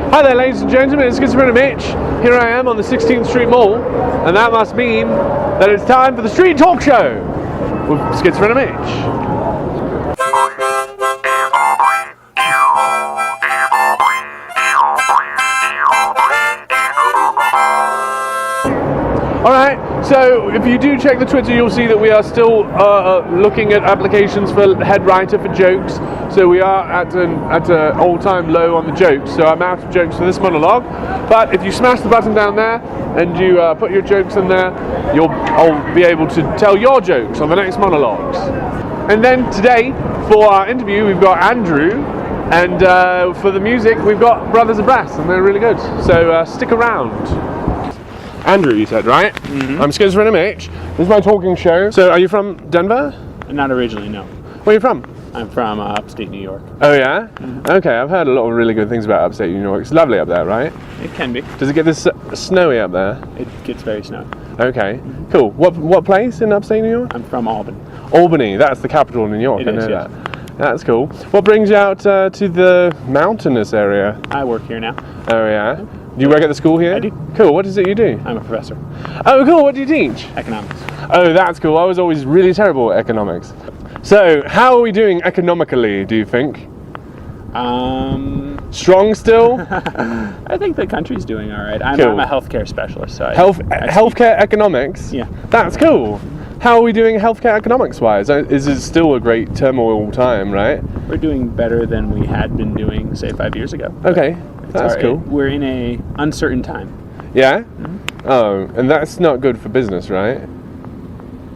Hi there, ladies and gentlemen, it's Schizophrenic Mitch. Here I am on the 16th Street Mall, and that must mean that it's time for the Street Talk Show with Schizophrenic Mitch. Alright, so if you do check the Twitter, you'll see that we are still looking at applications for head writer for jokes. So we are at an all-time low on the jokes, so I'm out of jokes for this monologue. But if you smash the button down there and you put your jokes in there, I'll be able to tell your jokes on the next monologues. And then today, for our interview, we've got Andrew, and for the music, we've got Brothers of Brass, and they're really good. So stick around. Andrew, you said, right? Mm-hmm. I'm Schizophrenic Mitch. This is my talking show. So, are you from Denver? Not originally, no. Where are you from? I'm from upstate New York. Oh, yeah? Mm-hmm. Okay, I've heard a lot of really good things about upstate New York. It's lovely up there, right? It can be. Does it get this snowy up there? It gets very snowy. Okay, cool. What place in upstate New York? I'm from Albany. Albany, that's the capital of New York. It I know is, that. That's cool. What brings you out to the mountainous area? I work here now. Oh, yeah? Do you work at the school here? I do. Cool, what is it you do? I'm a professor. Oh, cool, what do you teach? Economics. Oh, that's cool. I was always really terrible at economics. So, how are we doing economically, do you think? Strong still? I think the country's doing all right. I'm a healthcare specialist. So healthcare economics? Yeah. That's cool. How are we doing healthcare economics-wise? Is it still a great turmoil time, right? We're doing better than we had been doing, say, 5 years ago. Okay, that's cool. We're in a uncertain time. Yeah? Mm-hmm. Oh, and that's not good for business, right?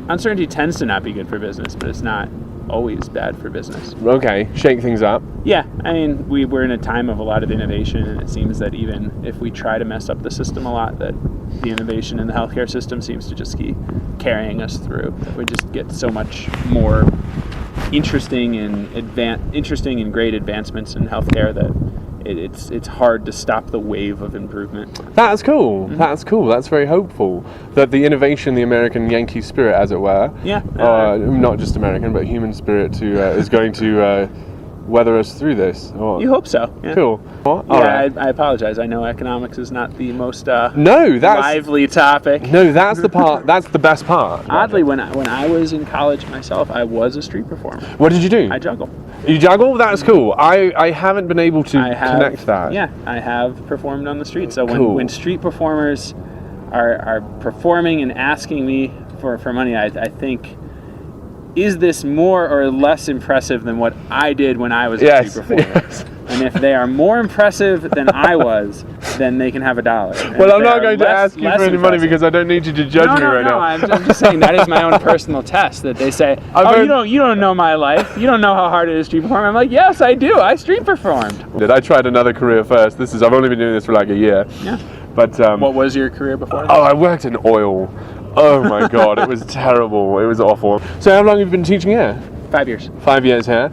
Uncertainty tends to not be good for business, but it's not always bad for business. Okay, shake things up. Yeah, I mean, we're in a time of a lot of innovation, and it seems that even if we try to mess up the system a lot, that the innovation in the healthcare system seems to just keep carrying us through. We just get so much more interesting and great advancements in healthcare that it's hard to stop the wave of improvement. That's cool. Mm-hmm. That's cool. That's very hopeful. That the innovation, the American Yankee spirit, as it were, yeah, not just American, but human spirit, is going to weather us through this. You hope so. Yeah. Cool. What? Yeah, right. I apologize. I know economics is not the most lively topic. No, that's the part. That's the best part. Oddly, when I was in college myself, I was a street performer. What did you do? I juggle. You juggle? That's cool. I haven't been able to connect that. Yeah, I have performed on the street. So when street performers are performing and asking me for money, I think, is this more or less impressive than what I did when I was a street performer? Yes. And if they are more impressive than I was, then they can have $1. Well, I'm not going to ask you for any money because I don't need you to judge me right now. I'm just saying that is my own personal test. That they say, you don't know my life. You don't know how hard it is to street perform. I'm like, yes, I do. I street performed. I tried another career first. I've only been doing this for like a year. Yeah. But what was your career before that? Oh, I worked in oil. Oh my God, it was terrible. It was awful. So how long have you been teaching here? 5 years. 5 years here.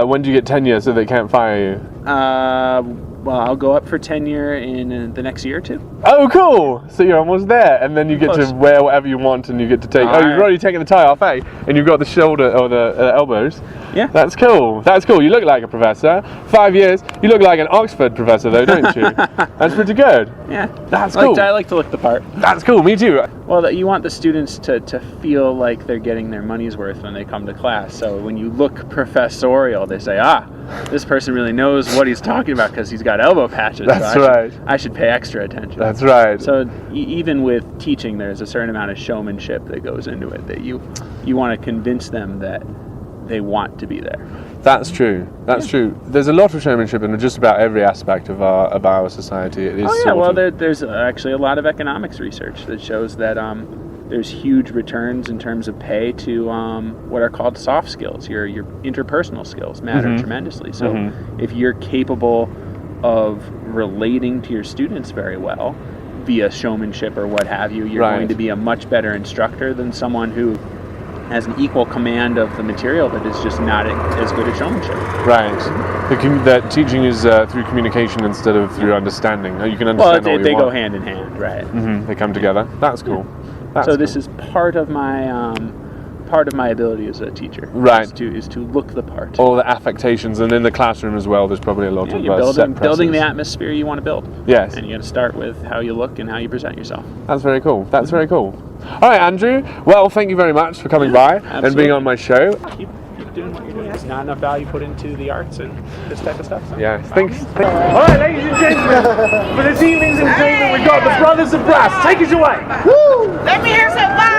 When do you get tenure so they can't fire you? Well, I'll go up for tenure in the next year or two. Oh, cool! So you're almost there, and then you get to wear whatever you want, and you get to take. You've already taken the tie off, eh? And you've got the shoulder or the elbows. Yeah. That's cool. That's cool. You look like a professor. 5 years. You look like an Oxford professor, though, don't you? That's pretty good. Yeah. That's cool. I like to look the part. That's cool. Me too. Well, you want the students to feel like they're getting their money's worth when they come to class. So when you look professorial, they say, this person really knows what he's talking about because he's got elbow patches. That's right. I should pay extra attention. That's right. So even with teaching, there's a certain amount of showmanship that goes into it, that you want to convince them that they want to be there. That's true. That's true. There's a lot of showmanship in just about every aspect of our society. It is there's actually a lot of economics research that shows that there's huge returns in terms of pay to what are called soft skills. Your interpersonal skills matter tremendously. So if you're capable of relating to your students very well via showmanship or what have you, you're going to be a much better instructor than someone who has an equal command of the material but is just not as good at showmanship. Right. That teaching is through communication instead of through understanding. You can understand all they go hand in hand, right? They come together. That's cool. That's this is part of my part of my ability as a teacher. Right. Is to look the part. All the affectations, and in the classroom as well, there's probably a lot of You're set building the presses. atmosphere you want to build. Yes. And you got to start with how you look and how you present yourself. That's very cool. That's very cool. All right, Andrew. Well, thank you very much for coming by and absolutely. being on my show. Keep doing what you're doing. There's not enough value put into the arts and this type of stuff. So. Yeah. Thanks. All right, ladies and gentlemen, for this evening's entertainment, we've got the Brothers of Brass. Take us away. Let me hear some Bob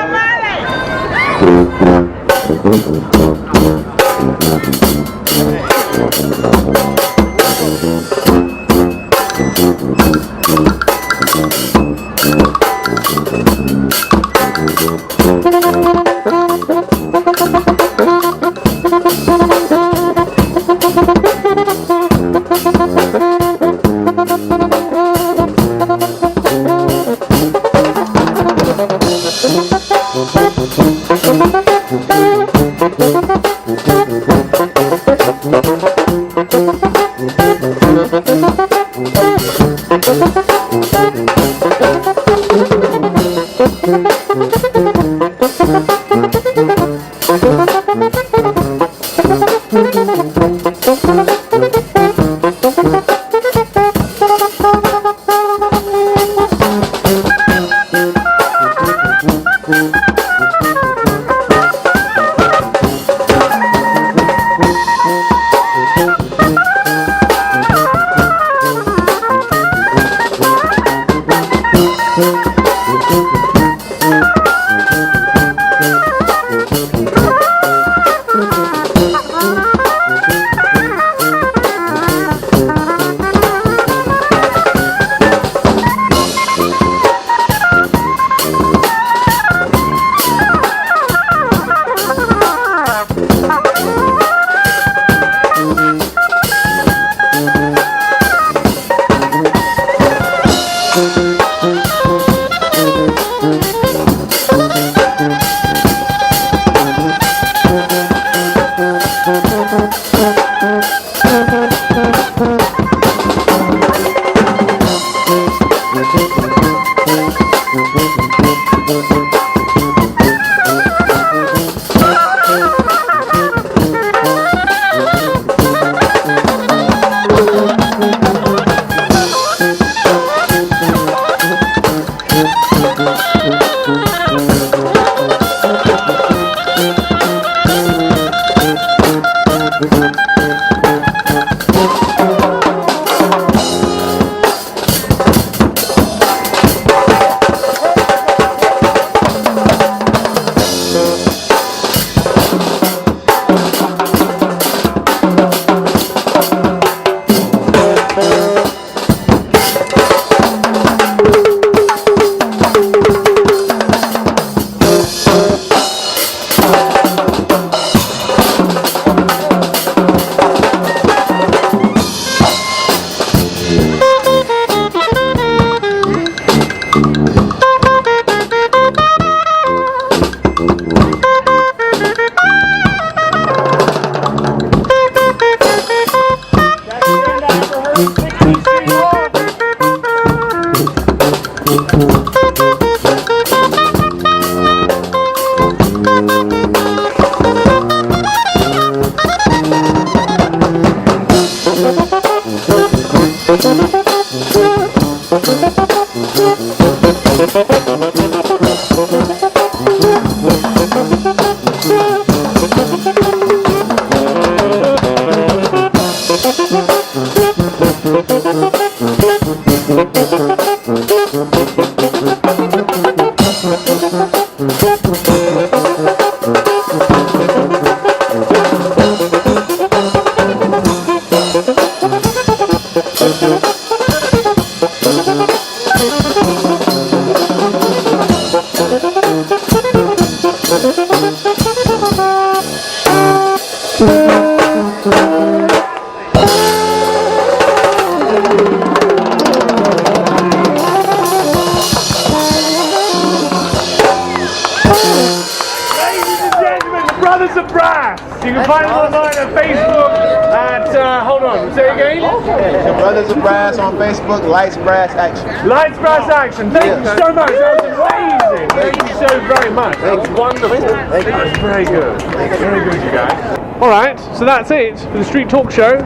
Brothers of Brass. You can find them online at Facebook at, hold on, say again? The Brothers of Brass on Facebook, Lights Brass Action. Lights Brass Action. Thank you so much. That was amazing. Thank you so very much. That was wonderful. That was very good. Very good, you guys. All right, so that's it for the Street Talk Show.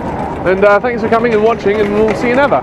And thanks for coming and watching, and we'll see you never.